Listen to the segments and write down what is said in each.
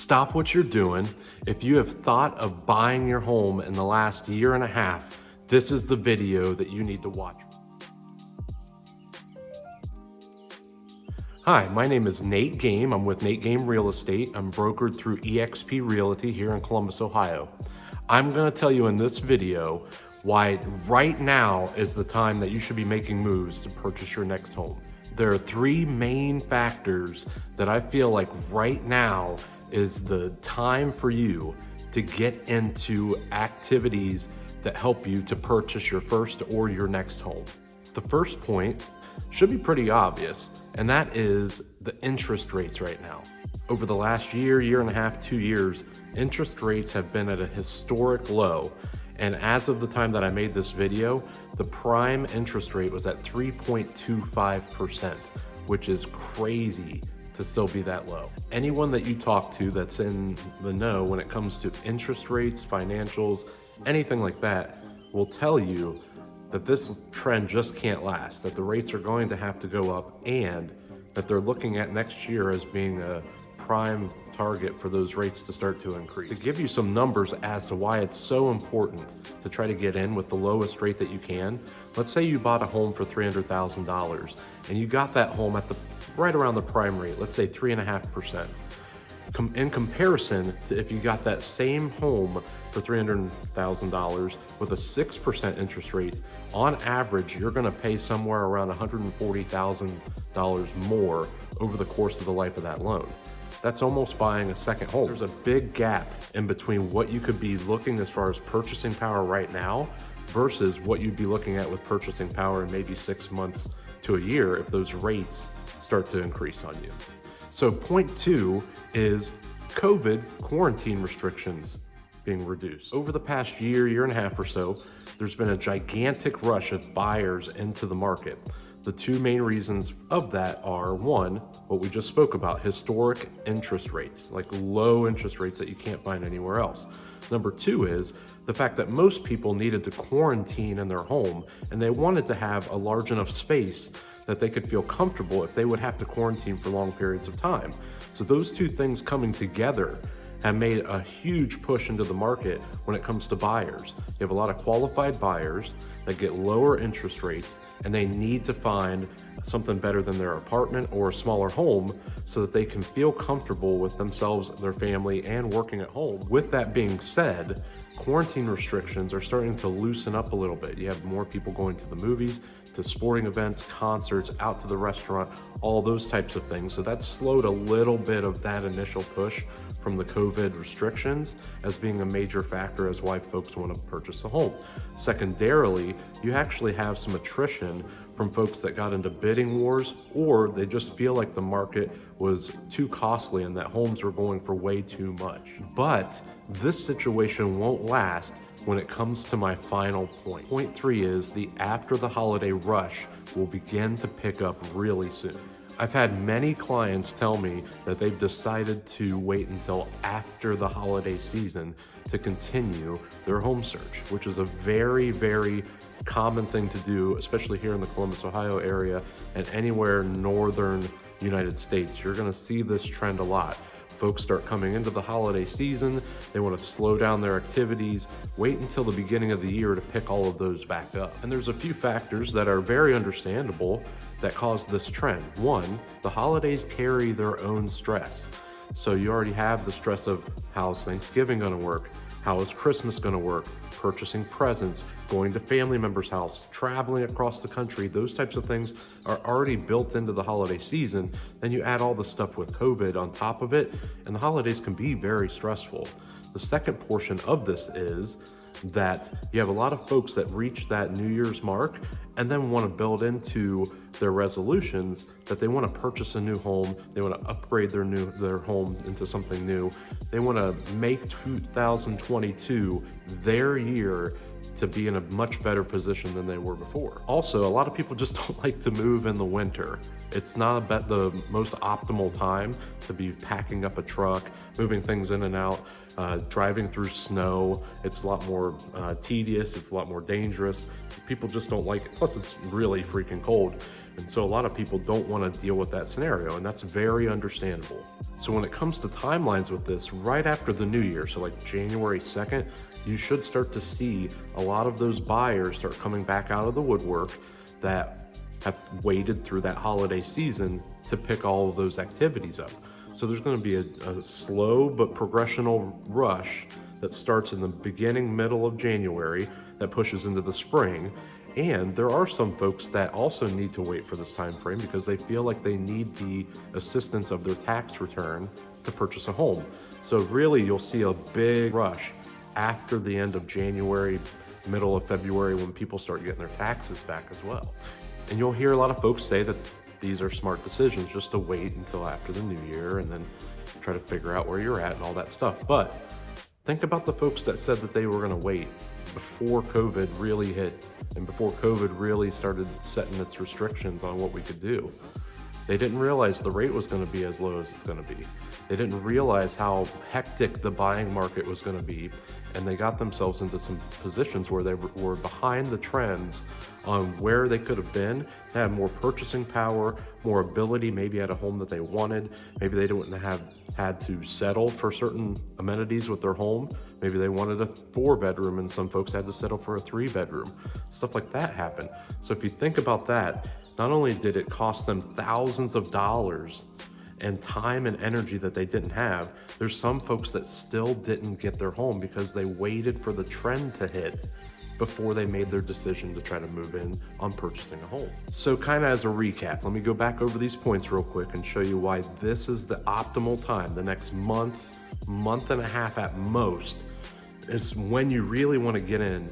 Stop what you're doing. If you have thought of buying your home in the last year and a half, this is the video that you need to watch. Hi, my name is Nate Game. I'm with Nate Game Real Estate. I'm brokered through eXp Realty here in Columbus, Ohio. I'm gonna tell you in this video why right now is the time that you should be making moves to purchase your next home. There are three main factors that I feel like right now is the time for you to get into activities that help you to purchase your first or your next home. The first point should be pretty obvious, and that is the interest rates right now. Over the last year and a half, 2 years, interest rates have been at a historic low. And as of the time that I made this video, the prime interest rate was at 3.25%, which is crazy to still be that low. Anyone that you talk to that's in the know when it comes to interest rates, financials, anything like that, will tell you that this trend just can't last, that the rates are going to have to go up, and that they're looking at next year as being a prime target for those rates to start to increase. To give you some numbers as to why it's so important to try to get in with the lowest rate that you can, let's say you bought a home for $300,000 and you got that home at the right around the prime rate, let's say 3.5%. In comparison to if you got that same home for $300,000 with a 6% interest rate, on average, you're gonna pay somewhere around $140,000 more over the course of the life of that loan. That's almost buying a second home. There's a big gap in between what you could be looking as far as purchasing power right now versus what you'd be looking at with purchasing power in maybe 6 months to a year if those rates start to increase on you. So point 2 is COVID quarantine restrictions being reduced. Over the past year and a half or so, there's been a gigantic rush of buyers into the market. The two main reasons of that are, one, what we just spoke about, historic interest rates, like low interest rates that you can't find anywhere else. Number 2 is the fact that most people needed to quarantine in their home, and they wanted to have a large enough space that they could feel comfortable if they would have to quarantine for long periods of time. So those two things coming together have made a huge push into the market when it comes to buyers. You have a lot of qualified buyers that get lower interest rates, and they need to find something better than their apartment or a smaller home so that they can feel comfortable with themselves, their family, and working at home. With that being said, quarantine restrictions are starting to loosen up a little bit. You have more people going to the movies, to sporting events, concerts, out to the restaurant, all those types of things. So that's slowed a little bit of that initial push from the COVID restrictions as being a major factor as why folks want to purchase a home. Secondarily, you actually have some attrition from folks that got into bidding wars, or they just feel like the market was too costly and that homes were going for way too much. But this situation won't last when it comes to my final point. Point 3 is the after the holiday rush will begin to pick up really soon. I've had many clients tell me that they've decided to wait until after the holiday season to continue their home search, which is a very, very common thing to do, especially here in the Columbus, Ohio area and anywhere northern United States. You're gonna see this trend a lot. Folks start coming into the holiday season, they want to slow down their activities, wait until the beginning of the year to pick all of those back up. And there's a few factors that are very understandable that cause this trend. One, the holidays carry their own stress. So you already have the stress of how's Thanksgiving gonna work? How is Christmas gonna work? Purchasing presents, going to family members' house, traveling across the country, those types of things are already built into the holiday season. Then you add all the stuff with COVID on top of it, and the holidays can be very stressful. The second portion of this is that you have a lot of folks that reach that New Year's mark and then want to build into their resolutions that they want to purchase a new home, they want to upgrade their home into something new. They want to make 2022 their year to be in a much better position than they were before. Also, a lot of people just don't like to move in the winter. It's not the most optimal time to be packing up a truck, moving things in and out, driving through snow. It's a lot more tedious, it's a lot more dangerous. People just don't like it. Plus, it's really freaking cold. And so a lot of people don't want to deal with that scenario, and that's very understandable. So when it comes to timelines with this, right after the new year, so like January 2nd, you should start to see a lot of those buyers start coming back out of the woodwork that have waited through that holiday season to pick all of those activities up. So there's going to be a slow but progressional rush that starts in the beginning, middle of January, that pushes into the spring. And there are some folks that also need to wait for this time frame because they feel like they need the assistance of their tax return to purchase a home. So really, you'll see a big rush after the end of January, middle of February, when people start getting their taxes back as well. And you'll hear a lot of folks say that these are smart decisions, just to wait until after the new year and then try to figure out where you're at and all that stuff. But think about the folks that said that they were going to wait before COVID really hit and before COVID really started setting its restrictions on what we could do. They didn't realize the rate was going to be as low as it's going to be. They didn't realize how hectic the buying market was going to be, and they got themselves into some positions where they were behind the trends on where they could have been. They had more purchasing power, more ability, maybe at a home that they wanted. Maybe they wouldn't have had to settle for certain amenities with their home. Maybe they wanted a 4-bedroom and some folks had to settle for a 3-bedroom. Stuff like that happened. So if you think about that, not only did it cost them thousands of dollars and time and energy that they didn't have, there's some folks that still didn't get their home because they waited for the trend to hit before they made their decision to try to move in on purchasing a home. So kind of as a recap, let me go back over these points real quick and show you why this is the optimal time. The next month and a half at most is when you really want to get in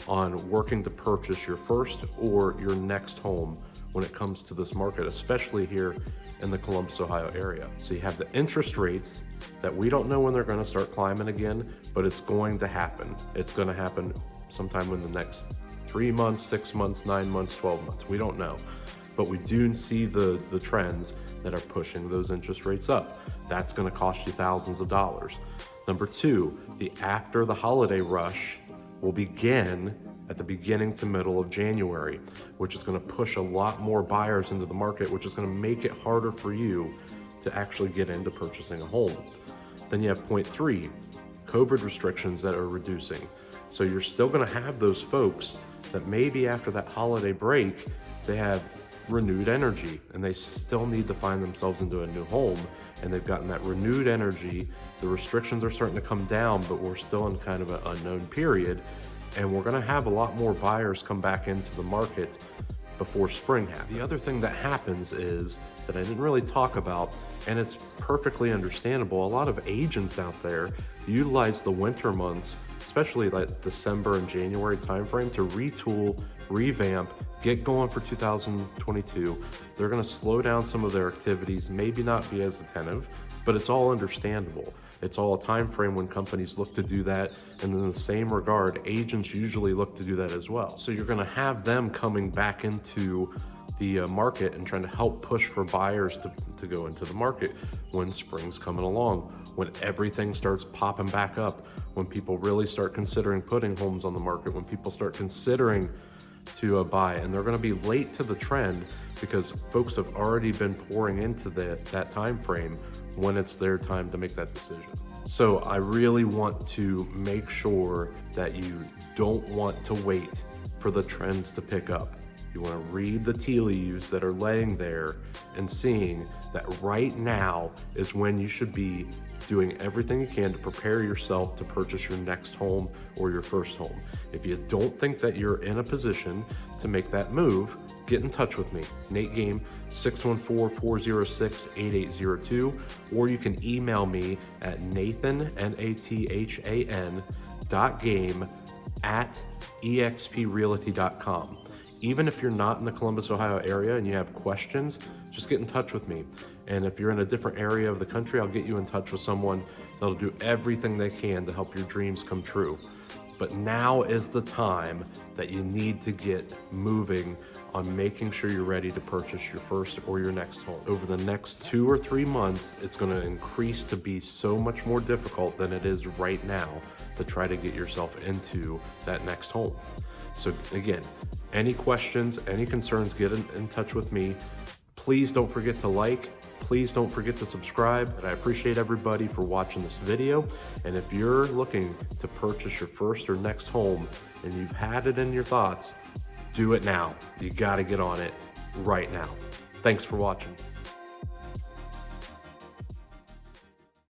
on working to purchase your first or your next home when it comes to this market, especially here in the Columbus, Ohio area. So you have the interest rates that we don't know when they're going to start climbing again, but it's going to happen. It's going to happen sometime in the next 3 months, 6 months, 9 months, 12 months. We don't know, but we do see the trends that are pushing those interest rates up. That's going to cost you thousands of dollars. Number two, the after the holiday rush will begin at the beginning to middle of January, which is going to push a lot more buyers into the market, which is going to make it harder for you to actually get into purchasing a home. Then you have point three, COVID restrictions that are reducing. So you're still going to have those folks that maybe after that holiday break, they have renewed energy and they still need to find themselves into a new home, and they've gotten that renewed energy. The restrictions are starting to come down, but we're still in kind of an unknown period. And we're going to have a lot more buyers come back into the market before spring happens. The other thing that happens is that I didn't really talk about, and it's perfectly understandable, a lot of agents out there utilize the winter months, especially like December and January timeframe, to retool, revamp, get going for 2022. They're going to slow down some of their activities, maybe not be as attentive, but it's all understandable. It's all a time frame when companies look to do that, and in the same regard, agents usually look to do that as well. So you're going to have them coming back into the market and trying to help push for buyers to go into the market when spring's coming along, when everything starts popping back up, when people really start considering putting homes on the market, when people start considering to buy, and they're going to be late to the trend because folks have already been pouring into that time frame when it's their time to make that decision. So I really want to make sure that you don't want to wait for the trends to pick up. You want to read the tea leaves that are laying there and seeing that right now is when you should be doing everything you can to prepare yourself to purchase your next home or your first home. If you don't think that you're in a position to make that move, get in touch with me, Nate Game, 614-406-8802, or you can email me at Nathan, Nathan, .game@exprealty.com. Even if you're not in the Columbus, Ohio area and you have questions, just get in touch with me. And if you're in a different area of the country, I'll get you in touch with someone that'll do everything they can to help your dreams come true. But now is the time that you need to get moving on making sure you're ready to purchase your first or your next home. Over the next 2 or 3 months, it's going to increase to be so much more difficult than it is right now to try to get yourself into that next home. So again, any questions, any concerns, get in touch with me. Please don't forget to like, please don't forget to subscribe, and I appreciate everybody for watching this video. And if you're looking to purchase your first or next home and you've had it in your thoughts, do it now. You gotta get on it right now. Thanks for watching.